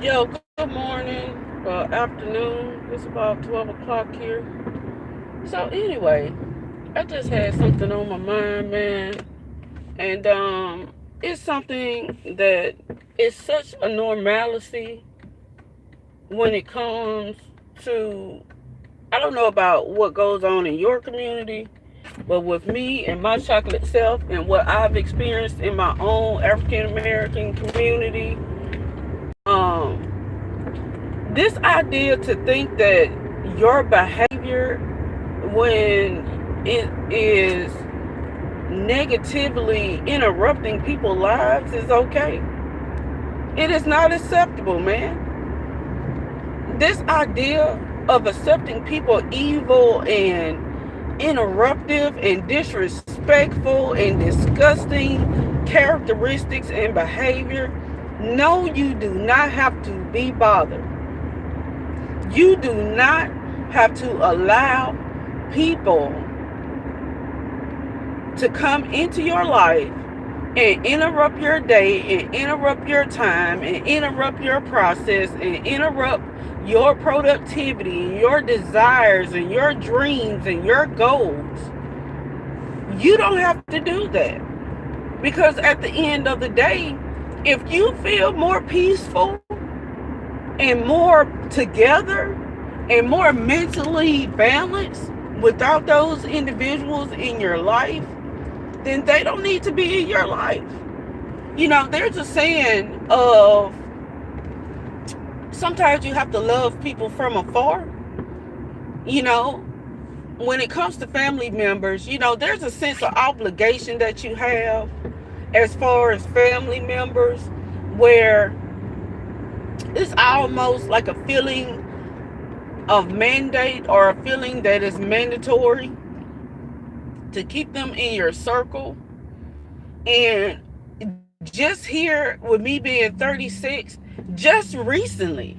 Yo, good morning, afternoon. It's about 12 o'clock here. So, anyway, I just had something on my mind, man. And it's something that is such a normalcy when it comes to, I don't know about what goes on in your community, but with me and my chocolate self and what I've experienced in my own African American community, um, this idea to think that your behavior when it is negatively interrupting people's lives is okay. It is not acceptable, man. This idea of accepting people evil and interruptive and disrespectful and disgusting characteristics and behavior, no, you do not have to be bothered. You do not have to allow people to come into your life and interrupt your day and interrupt your time and interrupt your process and interrupt your productivity and your desires and your dreams and your goals. You don't have to do that, because at the end of the day, if you feel more peaceful and more together and more mentally balanced without those individuals in your life, then they don't need to be in your life. You know, there's a saying of sometimes you have to love people from afar. You know, when it comes to family members, you know, there's a sense of obligation that you have as far as family members, where it's almost like a feeling of mandate or a feeling that is mandatory to keep them in your circle. And just here with me being 36, just recently,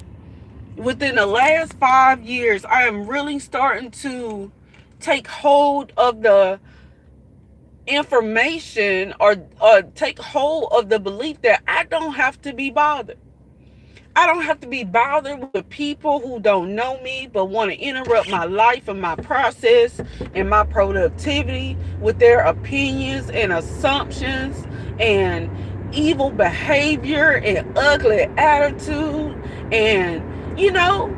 within the last 5 years, I am really starting to take hold of the information, or take hold of the belief that I don't have to be bothered. I don't have to be bothered with people who don't know me but want to interrupt my life and my process and my productivity with their opinions and assumptions and evil behavior and ugly attitude. And, you know,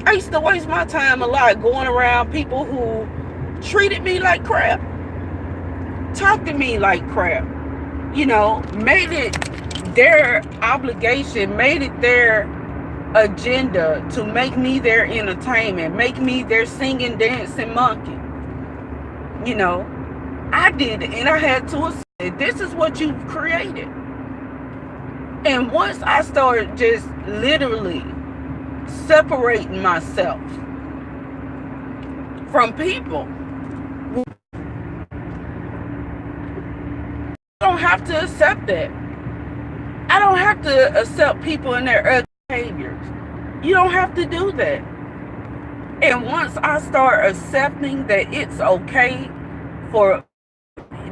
I used to waste my time a lot going around people who treated me like crap, talked to me like crap, you know, made it their obligation, made it their agenda to make me their entertainment, make me their singing, dancing monkey. You know, I did it, and I had to accept this is what you've created. And once I started just literally separating myself from people, I don't have to accept that. I don't have to accept people in their ugly behaviors. You don't have to do that. And once I start accepting that it's okay for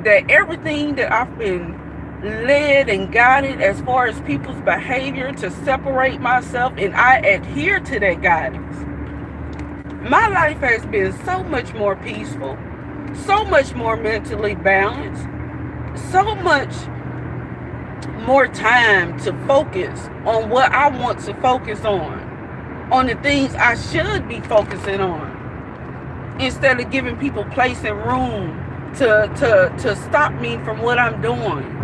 that everything that I've been led and guided as far as people's behavior to separate myself, and I adhere to that guidance, my life has been so much more peaceful, so much more mentally balanced, so much more time to focus on what I want to focus on the things I should be focusing on, instead of giving people place and room to stop me from what I'm doing,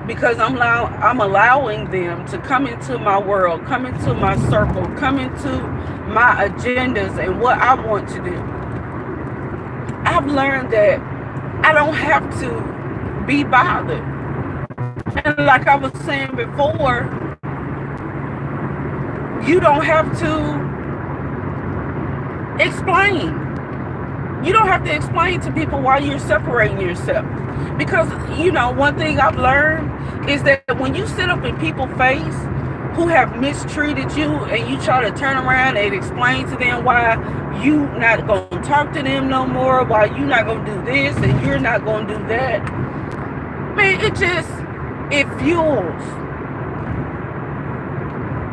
because I'm allowing them to come into my world, come into my circle, come into my agendas and what I want to do. I've learned that I don't have to be bothered. And like I was saying before, you don't have to explain. You don't have to explain to people why you're separating yourself. Because, you know, one thing I've learned is that when you sit up in people's face who have mistreated you and you try to turn around and explain to them why you not going to talk to them no more, why you not going to do this and you're not going to do that, man, it fuels.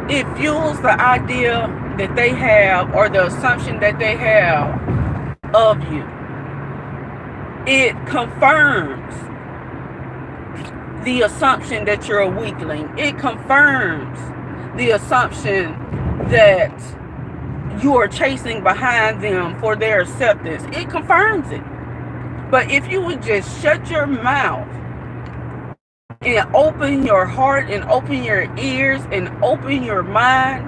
it fuels the idea that they have, or the assumption that they have of you. It confirms the assumption that you're a weakling. It confirms the assumption that you are chasing behind them for their acceptance. It confirms it. But if you would just shut your mouth and open your heart and open your ears and open your mind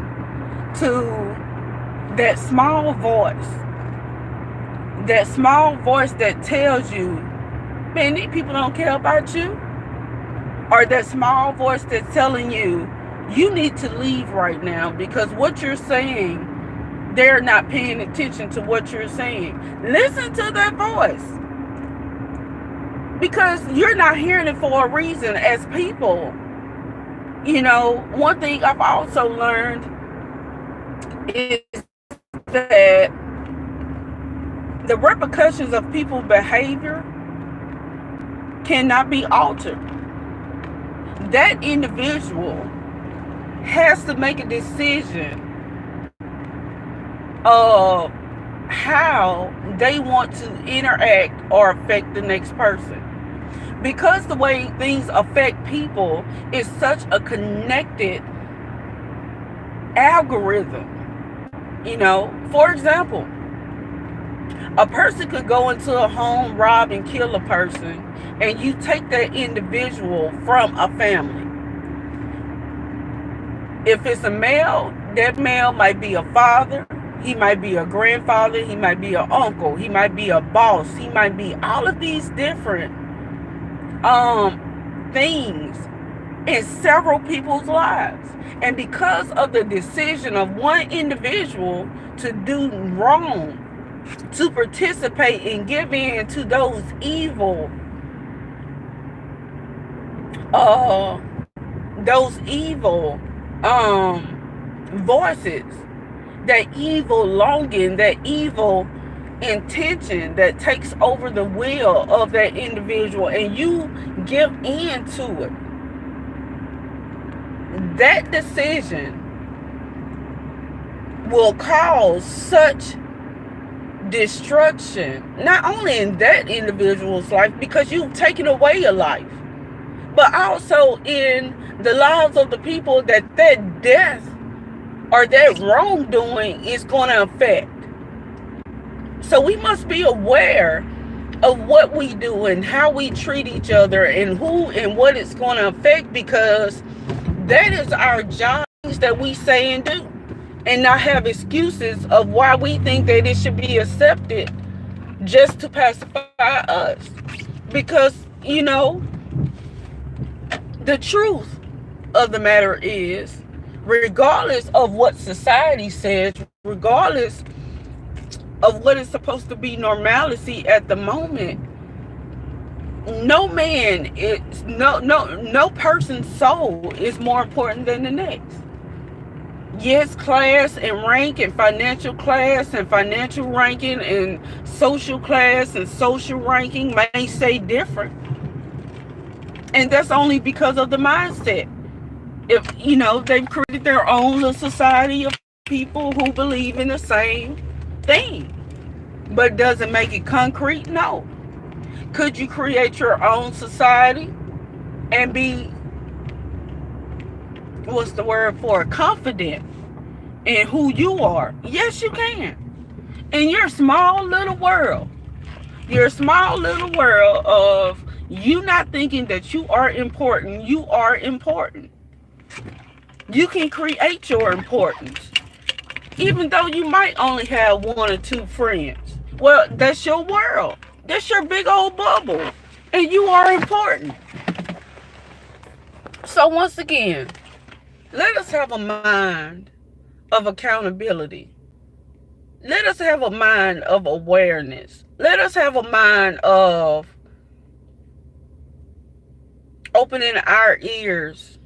to that small voice that tells you, man, these people don't care about you, or that small voice that's telling you, you need to leave right now because what you're saying, they're not paying attention to what you're saying. Listen to that voice, because you're not hearing it for a reason. As people, you know, one thing I've also learned is that the repercussions of people's behavior cannot be altered. That individual has to make a decision of how they want to interact or affect the next person. Because the way things affect people is such a connected algorithm. You know, for example, a person could go into a home, rob and kill a person, and you take that individual from a family. If it's a male, that male might be a father, he might be a grandfather, he might be an uncle, he might be a boss, he might be all of these different things in several people's lives. And because of the decision of one individual to do wrong, to participate and give in to those evil voices, that evil longing, that evil intention that takes over the will of that individual, and you give in to it, that decision will cause such destruction, not only in that individual's life, because you've taken away a life, but also in the lives of the people that death or that wrongdoing is going to affect. So we must be aware of what we do and how we treat each other and who and what it's going to affect, because that is our job, that we say and do, and not have excuses of why we think that it should be accepted just to pacify us. Because, you know, the truth of the matter is, regardless of what society says, regardless of what is supposed to be normalcy at the moment, no man is no person's soul is more important than the next. Yes, class and rank and financial class and financial ranking and social class and social ranking may say different, and that's only because of the mindset. If you know, they've created their own little society of people who believe in the same thing, but does it make it concrete? No. Could you create your own society and be, what's the word for it, confident in who you are? Yes, you can. In your small little world, your small little world of you not thinking that you are important, you are important. You can create your importance, even though you might only have one or two friends. Well, that's your world. That's your big old bubble, and you are important. So once again, let us have a mind of accountability. Let us have a mind of awareness. Let us have a mind of opening our ears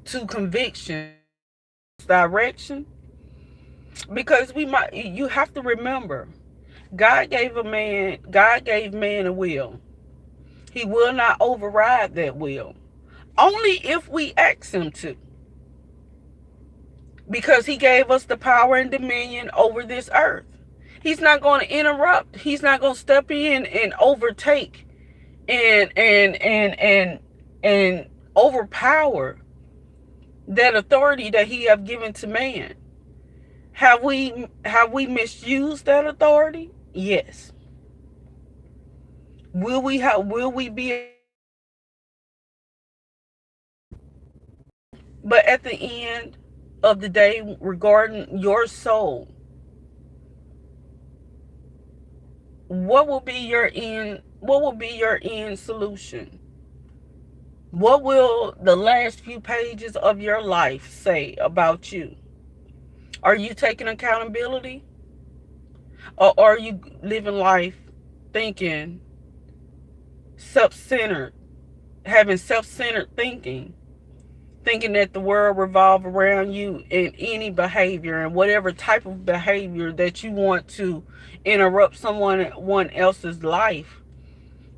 to conviction, direction. Because you have to remember, God gave man a will. He will not override that will, only if we ask him to. because he gave us the power and dominion over this earth. He's not going to interrupt. He's not going to step in and overtake and overpower that authority that he have given to man. Have we misused that authority? Yes. Will we be? But at the end of the day, regarding your soul, what will be your end solution? What will the last few pages of your life say about you? Are you taking accountability? Or are you living life thinking self-centered, having self-centered thinking that the world revolves around you in any behavior and whatever type of behavior that you want to interrupt someone else's life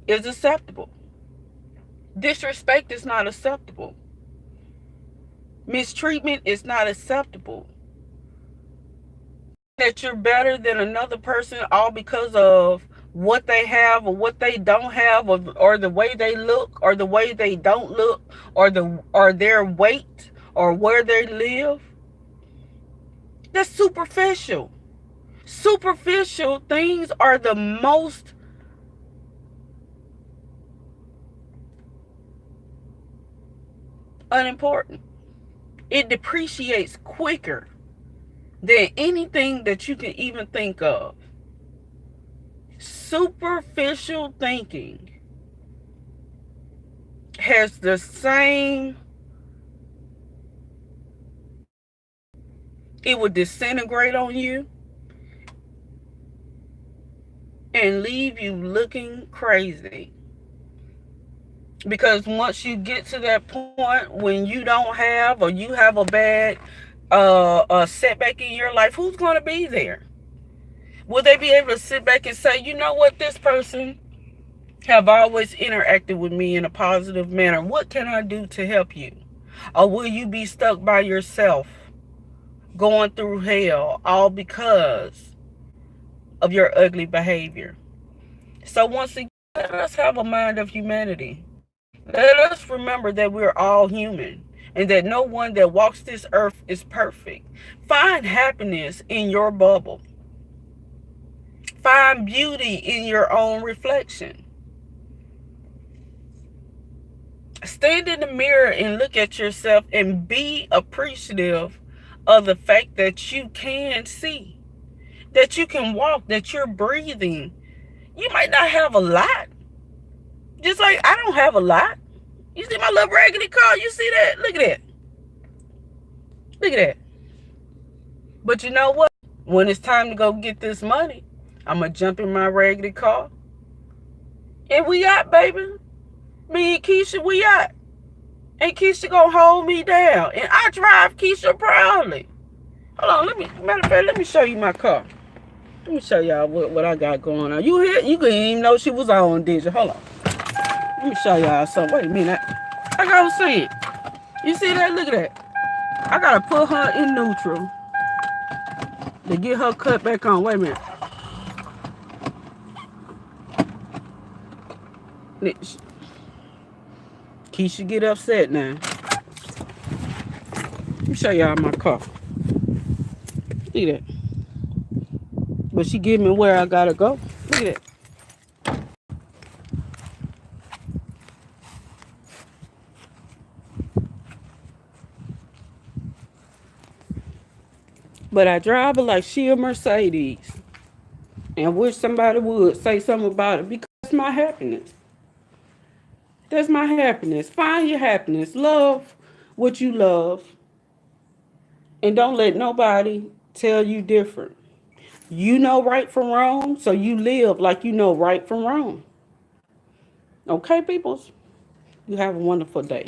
is acceptable? Disrespect is not acceptable. Mistreatment is not acceptable. That you're better than another person all because of what they have or what they don't have, or the way they look or the way they don't look, or their weight or where they live. That's superficial. Superficial things are the most unimportant. It depreciates quicker than anything that you can even think of. Superficial thinking has the same, it will disintegrate on you and leave you looking crazy. Because once you get to that point when you don't have, or you have a bad a setback in your life, who's going to be there? Will they be able to sit back and say, you know what, this person have always interacted with me in a positive manner. What can I do to help you? Or will you be stuck by yourself, going through hell, all because of your ugly behavior? So once again, let us have a mind of humanity. Let us remember that we're all human and that no one that walks this earth is perfect. Find happiness in your bubble. Find beauty in your own reflection. Stand in the mirror and look at yourself and be appreciative of the fact that you can see, that you can walk, that you're breathing. You might not have a lot. Just like I don't have a lot. You see my little raggedy car? You see that? Look at that. Look at that. But you know what? When it's time to go get this money, I'm going to jump in my raggedy car. And we out, baby. Me and Keisha, we out. And Keisha going to hold me down. And I drive Keisha proudly. Hold on. Matter of fact, let me show you my car. Let me show y'all what I got going on. You here? You couldn't even know she was on, did you? Hold on. Let me show y'all something. Wait a minute. I gotta see it. You see that? Look at that. I gotta put her in neutral to get her cut back on. Wait a minute. Keisha get upset now. Let me show y'all my car. See that? But she give me where I gotta go. Look at that. But I drive it like she a Mercedes. And I wish somebody would say something about it, because that's my happiness. That's my happiness. Find your happiness. Love what you love. And don't let nobody tell you different. You know right from wrong, so you live like you know right from wrong. Okay, peoples? You have a wonderful day.